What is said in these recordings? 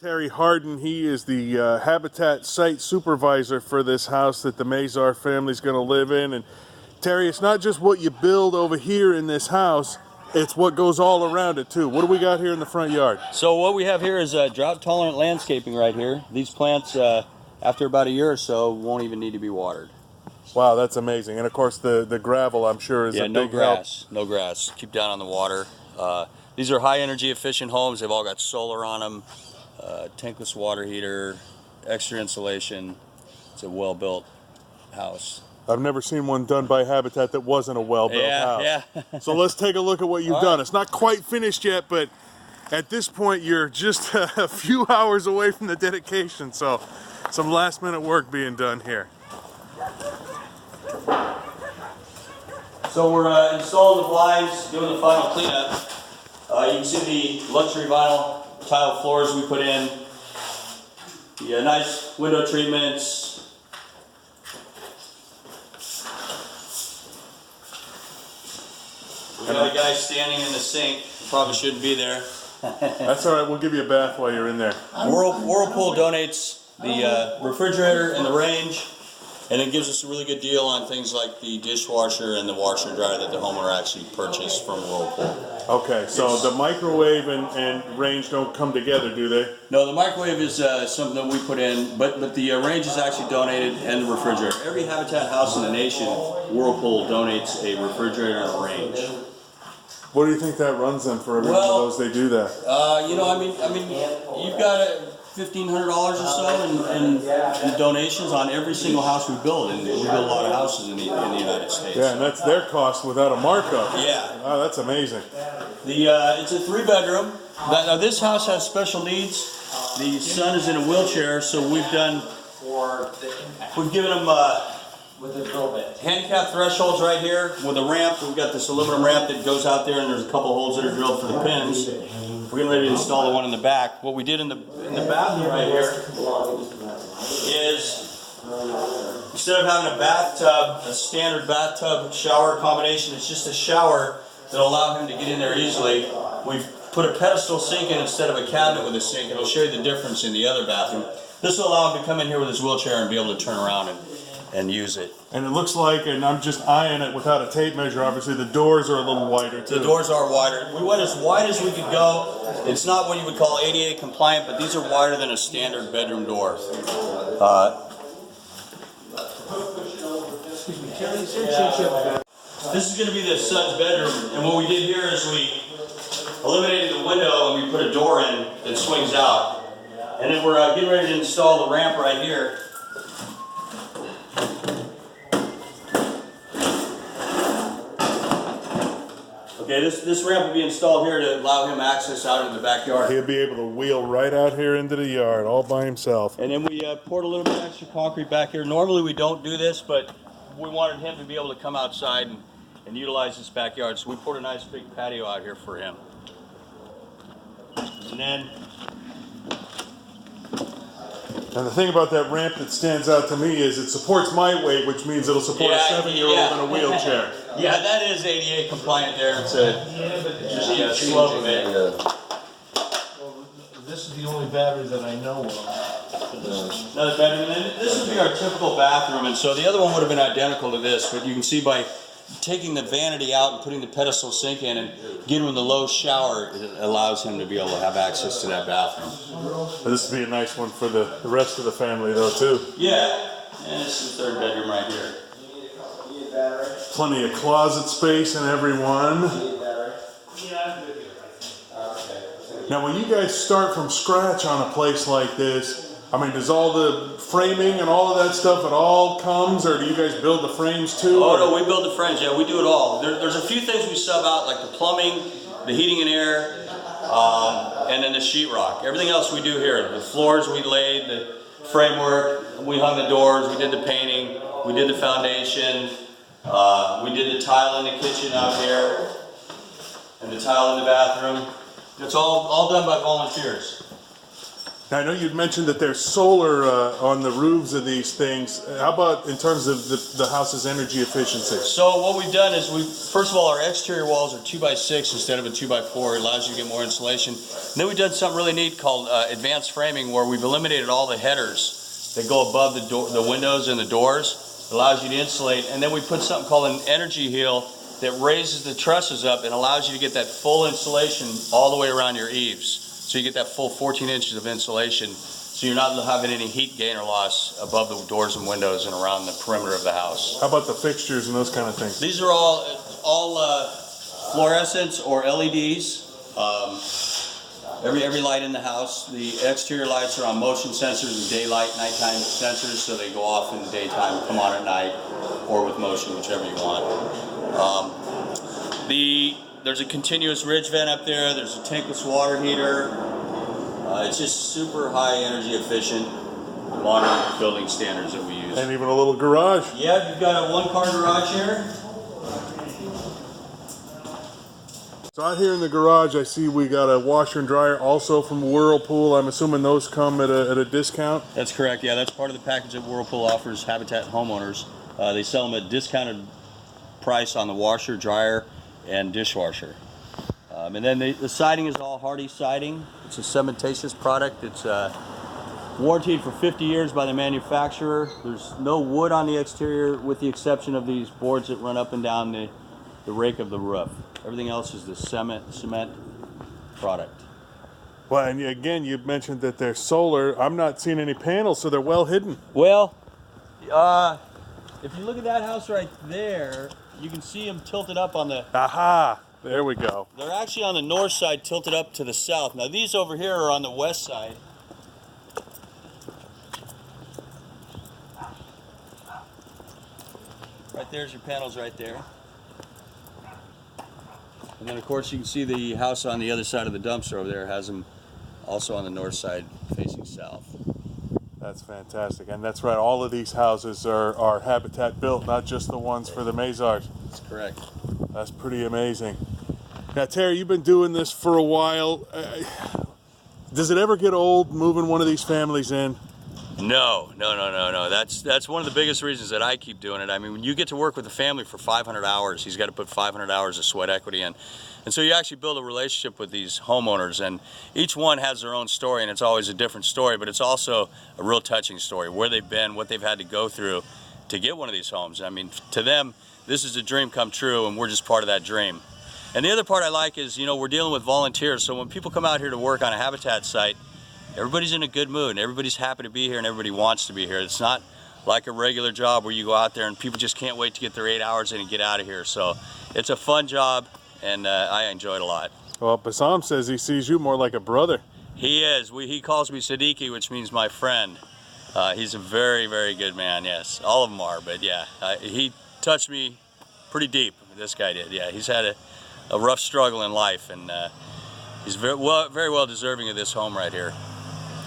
Terry Harden, he is the habitat site supervisor for this house that the Mazar family's going to live in. And Terry, it's not just what you build over here in this house, it's what goes all around it too. What do we got here in the front yard? So what we have here is drought-tolerant landscaping right here. These plants, after about a year or so, won't even need to be watered. Wow, that's amazing. And of course the gravel, I'm sure, is a no big grass, no grass. Keep down on the water. These are high energy efficient homes. They've all got solar on them, tankless water heater, extra insulation. It's a well-built house. I've never seen one done by Habitat that wasn't a well-built house. Yeah. So let's take a look at what you've done. It's not quite finished yet, but at this point you're just a few hours away from the dedication. So some last-minute work being done here. So we're installing the blinds, doing the final cleanup. You can see the luxury vinyl tile floors we put in. The nice window treatments. We got a guy standing in the sink. Probably shouldn't be there. That's all right. We'll give you a bath while you're in there. Whirlpool donates the refrigerator and the range, and it gives us a really good deal on things like the dishwasher and the washer and dryer that the homeowner actually purchased from Whirlpool. Okay, so the microwave and range don't come together, do they? No, the microwave is something that we put in, but the range is actually donated, and the refrigerator. Every Habitat house in the nation, Whirlpool donates a refrigerator and a range. What do you think that runs them for every one of those they do that? I mean, you've got $1,500 or so in donations on every single house we build, and we build a lot of houses in the United States. Yeah, and that's their cost without a markup. Yeah. Oh, that's amazing. It's a 3-bedroom. Now this house has special needs. The son is in a wheelchair, so we've given him handicap thresholds right here with a ramp. We've got this aluminum ramp that goes out there, and there's a couple holes that are drilled for the pins. We're getting ready to install the one in the back. What we did in the bathroom right here is, instead of having a bathtub, a standard bathtub shower combination, it's just a shower that'll allow him to get in there easily. We've put a pedestal sink in instead of a cabinet with a sink. It'll show you the difference in the other bathroom. This will allow him to come in here with his wheelchair and be able to turn around and use it. And it looks like, and I'm just eyeing it without a tape measure, obviously the doors are a little wider too. The doors are wider. We went as wide as we could go. It's not what you would call ADA compliant, but these are wider than a standard bedroom door. This is going to be the son's bedroom, and what we did here is we eliminated the window and we put a door in that swings out. And then we're getting ready to install the ramp right here. Okay, this ramp will be installed here to allow him access out in the backyard. He'll be able to wheel right out here into the yard all by himself. And then we poured a little bit extra concrete back here. Normally we don't do this, but we wanted him to be able to come outside and utilize this backyard. So we poured a nice big patio out here for him. And the thing about that ramp that stands out to me is it supports my weight, which means it'll support a 7-year-old in a wheelchair. Yeah, that is ADA compliant there. It's a slope of it. Well, this is the only battery that I know of. Another bedroom, and then this would be our typical bathroom, and so the other one would have been identical to this, but you can see by taking the vanity out and putting the pedestal sink in and getting him the low shower, it allows him to be able to have access to that bathroom. This would be a nice one for the rest of the family though too. Yeah, and this is the 3rd bedroom right here. Plenty of closet space in every one. Now when you guys start from scratch on a place like this, I mean, does all the framing and all of that stuff, it all comes, or do you guys build the frames too? Oh no, we build the frames, yeah, we do it all. There's a few things we sub out, like the plumbing, the heating and air, and then the sheetrock. Everything else we do here. The floors we laid, the framework, we hung the doors, we did the painting, we did the foundation, we did the tile in the kitchen out here, and the tile in the bathroom. It's all done by volunteers. Now, I know you'd mentioned that there's solar on the roofs of these things. How about in terms of the house's energy efficiency? So what we've done is first of all, our exterior walls are 2x6 instead of a 2x4. It allows you to get more insulation. And then we've done something really neat called advanced framing, where we've eliminated all the headers that go above the windows and the doors. It allows you to insulate. And then we put something called an energy heel that raises the trusses up and allows you to get that full insulation all the way around your eaves. So you get that full 14 inches of insulation, so you're not having any heat gain or loss above the doors and windows and around the perimeter of the house. How about the fixtures and those kind of things? These are all fluorescents or LEDs. Every light in the house. The exterior lights are on motion sensors and daylight, nighttime sensors, so they go off in the daytime, come on at night, or with motion, whichever you want. There's a continuous ridge vent up there. There's a tankless water heater. It's just super high energy efficient, modern building standards that we use. And even a little garage. Yeah, you've got a one-car garage here. So out here in the garage, I see we got a washer and dryer also from Whirlpool. I'm assuming those come at a discount? That's correct. Yeah, that's part of the package that Whirlpool offers Habitat homeowners. They sell them at a discounted price on the washer, dryer, and dishwasher. And then the siding is all hardy siding. It's a cementatious product. It's warranted for 50 years by the manufacturer. There's no wood on the exterior with the exception of these boards that run up and down the rake of the roof. Everything else is the cement product. Well, and again, you mentioned that they're solar. I'm not seeing any panels, so they're well hidden. Well, if you look at that house right there, you can see them tilted up on the... Aha! There we go. They're actually on the north side, tilted up to the south. Now these over here are on the west side. Right there's your panels right there. And then of course you can see the house on the other side of the dumpster over there has them also on the north side facing south. That's fantastic. And that's right, all of these houses are Habitat built, not just the ones for the Mazars. That's correct. That's pretty amazing. Now, Terry, you've been doing this for a while. Does it ever get old moving one of these families in? No. That's one of the biggest reasons that I keep doing it. I mean, when you get to work with a family for 500 hours, he's got to put 500 hours of sweat equity in. And so you actually build a relationship with these homeowners, and each one has their own story, and it's always a different story, but it's also a real touching story, where they've been, what they've had to go through to get one of these homes. I mean, to them, this is a dream come true, and we're just part of that dream. And the other part I like is, you know, we're dealing with volunteers, so when people come out here to work on a Habitat site, everybody's in a good mood, and everybody's happy to be here, and everybody wants to be here. It's not like a regular job where you go out there and people just can't wait to get their 8 hours in and get out of here. So it's a fun job, and I enjoy it a lot. Well, Bassam says he sees you more like a brother. He is. He calls me Siddiqui, which means my friend. He's a very, very good man, yes. All of them are, but yeah. He touched me pretty deep, this guy did. Yeah, he's had a rough struggle in life, and he's very well deserving of this home right here.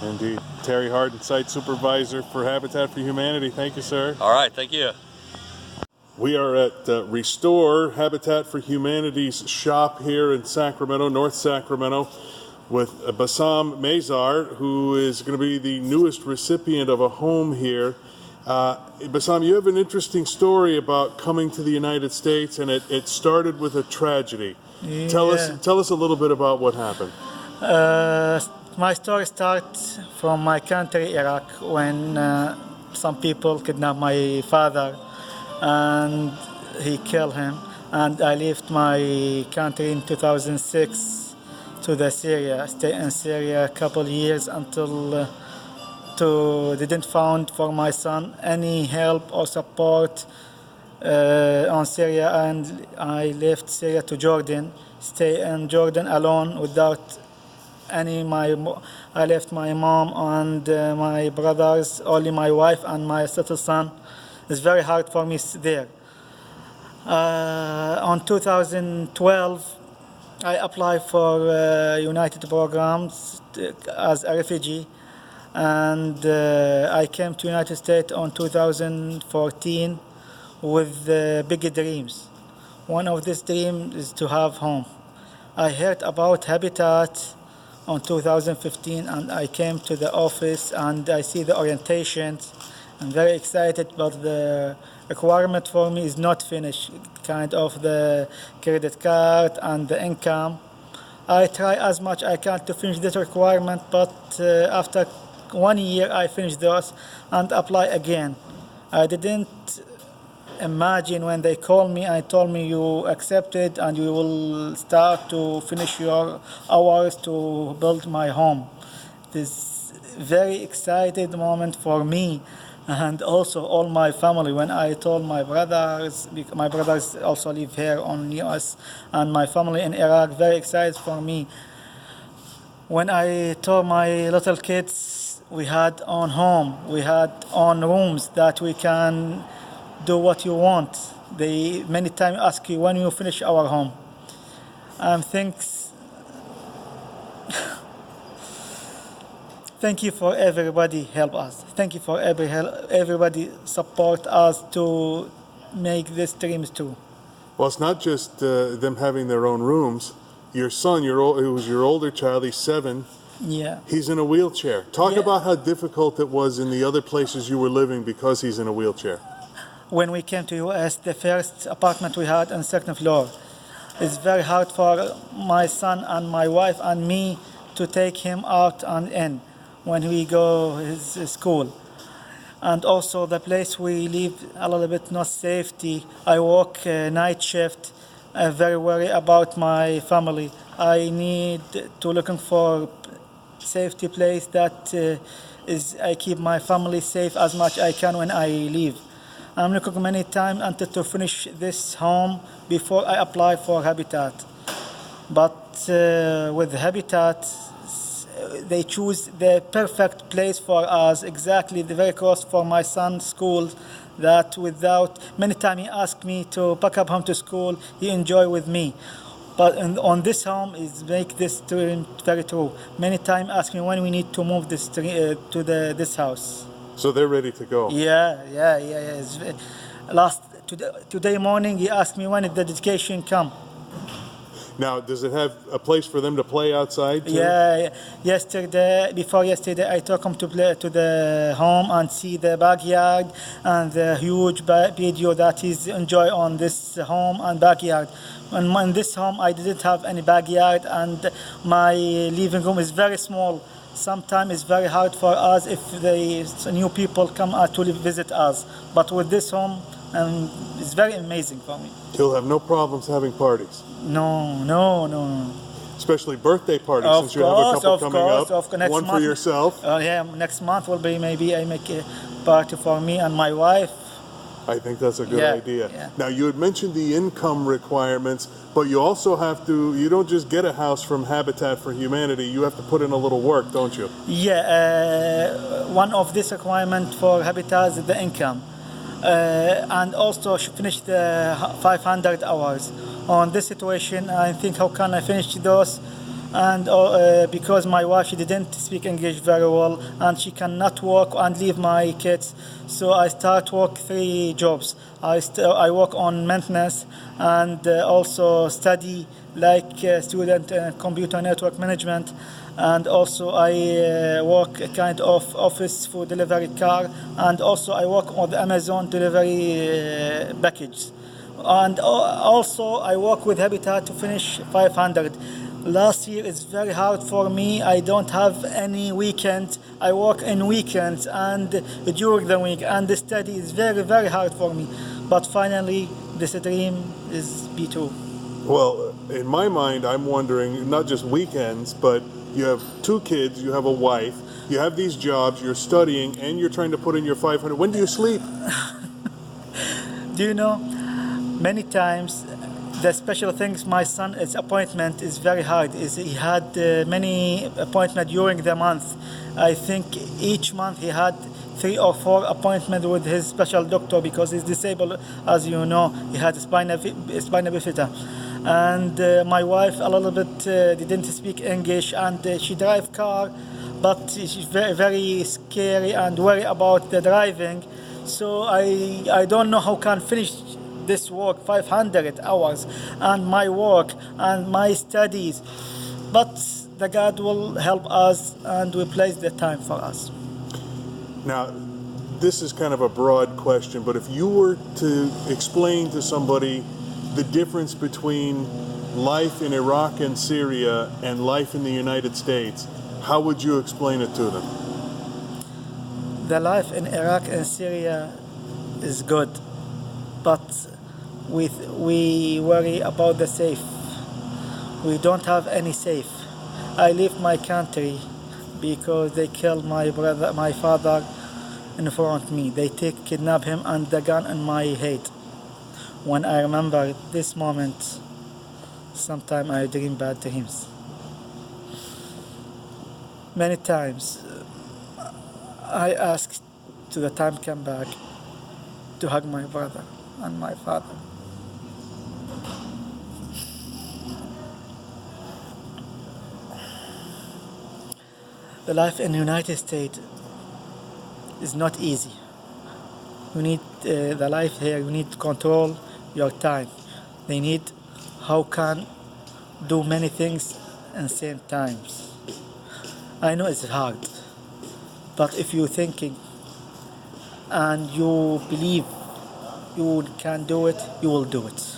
Indeed. Terry Harden, Site Supervisor for Habitat for Humanity. Thank you, sir. All right, thank you. We are at Restore, Habitat for Humanity's shop here in Sacramento, North Sacramento, with Bassam Mazar, who is going to be the newest recipient of a home here. Bassam, you have an interesting story about coming to the United States, and it started with a tragedy. Yeah. Tell us a little bit about what happened. My story starts from my country, Iraq, when some people kidnapped my father and he killed him. And I left my country in 2006 to the Syria. Stayed in Syria a couple of years until didn't found for my son any help or support on Syria, and I left Syria to Jordan. Stay in Jordan alone without I left my mom and my brothers, only my wife and my little son. It's very hard for me there. On 2012, I applied for United programs as a refugee, and I came to United States on 2014 with big dreams. One of these dreams is to have home. I heard about Habitat on 2015, and I came to the office and I see the orientations. I'm very excited, but the requirement for me is not finished, kind of the credit card and the income. I try as much I can to finish this requirement, but after 1 year I finished those and apply again. I didn't imagine when they called me and told me you accepted and you will start to finish your hours to build my home. This very excited moment for me and also all my family. When I told my brothers also live here on US, and my family in Iraq, very excited for me. When I told my little kids we had own home, we had own rooms that we can do what you want. They many times ask you when you finish our home. Thanks. Thank you for everybody help us. Thank you for everybody support us to make these dreams too. Well, it's not just them having their own rooms. Your son, who's your older child, he's 7. Yeah. He's in a wheelchair. Talk about how difficult it was in the other places you were living because he's in a wheelchair. When we came to US, the first apartment we had on second floor, it's very hard for my son and my wife and me to take him out and in when we go his school. And also the place we live a little bit not safety. I work night shift. I'm very worried about my family. I need to looking for safety place that I keep my family safe as much I can when I leave. I'm looking many times until to finish this home before I apply for Habitat. But with Habitat, they choose the perfect place for us, exactly the very close for my son's school, that without, many times he asked me to pack up home to school, he enjoy with me. But on this home, is make this dream very true. Many times ask me when we need to move this to this house. So they're ready to go. Yeah. Today morning, he asked me when did the dedication come. Now, does it have a place for them to play outside too? Yeah. Before yesterday, I took him to play to the home and see the backyard and the huge video that he's enjoy on this home and backyard. And in this home, I didn't have any backyard, and my living room is very small. Sometimes it's very hard for us if the new people come to visit us. But with this home, it's very amazing for me. You'll have no problems having parties. No. Especially birthday parties, Of since you have a couple coming up. Next One for month, yourself. Next month will be maybe I make a party for me and my wife. I think that's a good idea. Yeah. Now, you had mentioned the income requirements, but you also have to, you don't just get a house from Habitat for Humanity, you have to put in a little work, don't you? Yeah, one of this requirement for Habitat is the income. And also finish the 500 hours. On this situation, I think how can I finish those? And because my wife, she didn't speak English very well, and she cannot work and leave my kids, so I start work 3 jobs. I work on maintenance and also study like student computer network management, and also I work a kind of office for delivery car, and also I work on the Amazon delivery package, and also I work with Habitat to finish 500. Last year is very hard for me. I don't have any weekend. I work in weekends and during the week, and the study is very, very hard for me. But finally, this dream is B2. Well, in my mind, I'm wondering, not just weekends, but you have 2 kids, you have a wife, you have these jobs, you're studying, and you're trying to put in your 500. When do you sleep? Do you know, many times, the special things my son's appointment is very hard. He had many appointments during the month. I think each month he had 3 or 4 appointments with his special doctor because he's disabled, as you know. He had spina bifida. And my wife a little bit didn't speak English, and she drive car, but she's very, very scary and worried about the driving. So I don't know how can finish this work, 500 hours, and my work and my studies. But the God will help us and will place the time for us. Now, this is kind of a broad question, but if you were to explain to somebody the difference between life in Iraq and Syria and life in the United States, how would you explain it to them? The life in Iraq and Syria is good, but we worry about the safe. We don't have any safe. I leave my country because they killed my brother, my father, in front of me. They kidnap him and the gun in my head. When I remember this moment, sometimes I dream bad dreams. Many times I ask to the time come back to hug my brother and my father. The life in the United States is not easy. You need the life here, you need to control your time. They need how can do many things in same times. I know it's hard, but if you're thinking and you believe you can do it, you will do it.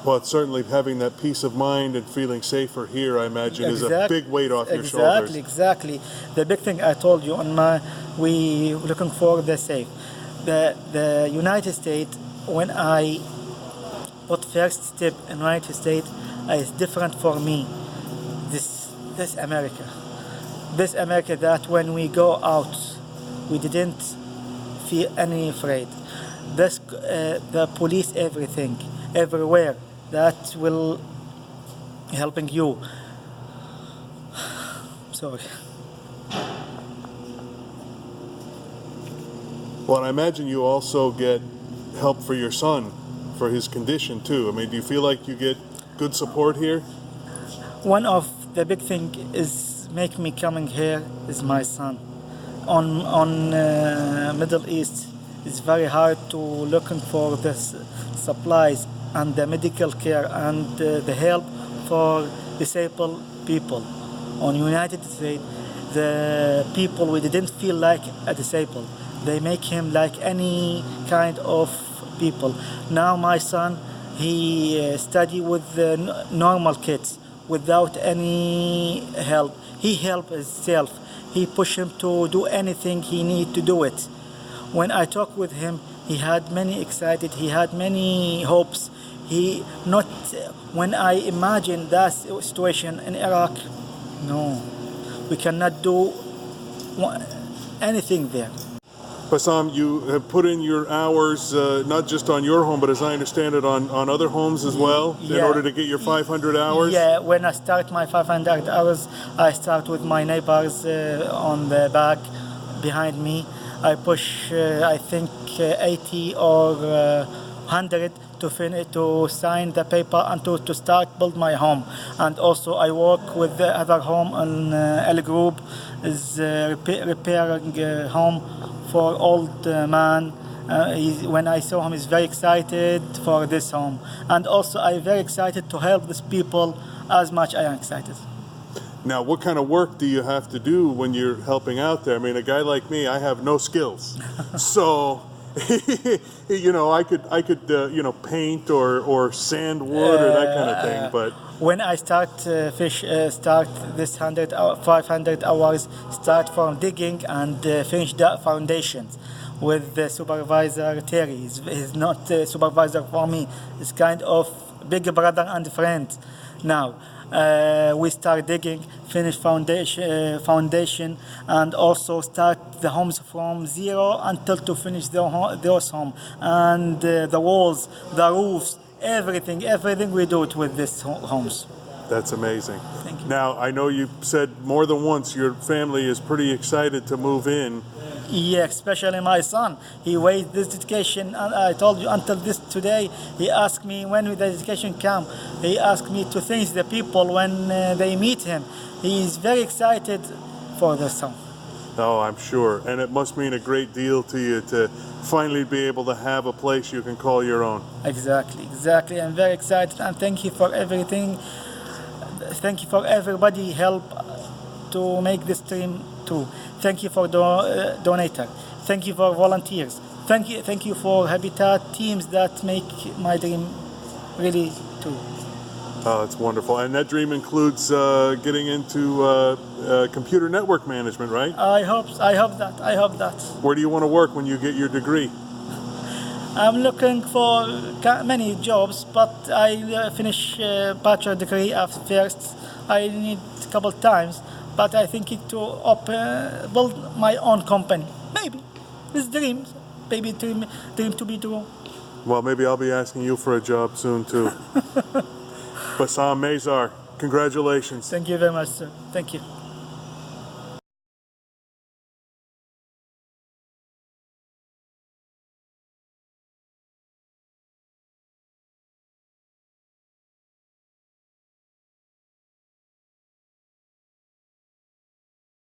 Well, it's certainly having that peace of mind and feeling safer here, I imagine, is a big weight off your shoulders. Exactly. The big thing I told you we looking for the safe. The United States, when I put first step in United States, is different for me. This America that when we go out, we didn't feel any afraid. The police, everything, everywhere. That will helping you. Sorry. Well, I imagine you also get help for your son, for his condition too. I mean, do you feel like you get good support here? One of the big thing is make me coming here is my son. On Middle East, it's very hard to looking for this supplies and the medical care and the help for disabled people. On United States, the people we didn't feel like a disabled. They make him like any kind of people. Now my son, he study with the normal kids without any help. He help himself. He push him to do anything he need to do it. When I talk with him, he had many excited. He had many hopes. When I imagine that situation in Iraq, no, we cannot do anything there. Bassam, you have put in your hours, not just on your home, but as I understand it, on other homes as well, in order to get your 500 hours? Yeah, when I start my 500 hours, I start with my neighbors on the back behind me. I push, I think, 80 or 100 to sign the paper and to start build my home. And also I work with the other home in L group is repairing home for old man. When I saw him, he's very excited for this home. And also I'm very excited to help these people as much I am excited. Now, what kind of work do you have to do when you're helping out there? I mean, a guy like me, I have no skills. So, I could paint or sand wood or that kind of thing, but... When I start start this 500 hours, start from digging and finish the foundations with the supervisor Terry. He's not a supervisor for me. He's kind of big brother and friend. Now, we start digging, finish foundation, and also start the homes from zero until to finish those homes and the walls, the roofs, everything we do it with these homes. That's amazing. Thank you. Now, I know you said more than once your family is pretty excited to move in. Yeah, especially my son. He waits this education, and I told you until this today. He asked me when will the education come. He asked me to thank the people when they meet him. He is very excited for the son. Oh, I'm sure. And it must mean a great deal to you to finally be able to have a place you can call your own. Exactly. I'm very excited and thank you for everything. thank you for everybody help to make this dream true. Thank you for donator. Thank you for volunteers. Thank you for Habitat teams that make my dream really true. Oh, it's wonderful. And that dream includes getting into computer network management, right? I hope that. Where do you want to work when you get your degree? I'm looking for many jobs, but I finish bachelor degree at first. I need a couple times, but I think it to build my own company. Maybe this dream, maybe dream to be true. Well, maybe I'll be asking you for a job soon too. Bassam Mazar, congratulations. Thank you very much, sir. Thank you.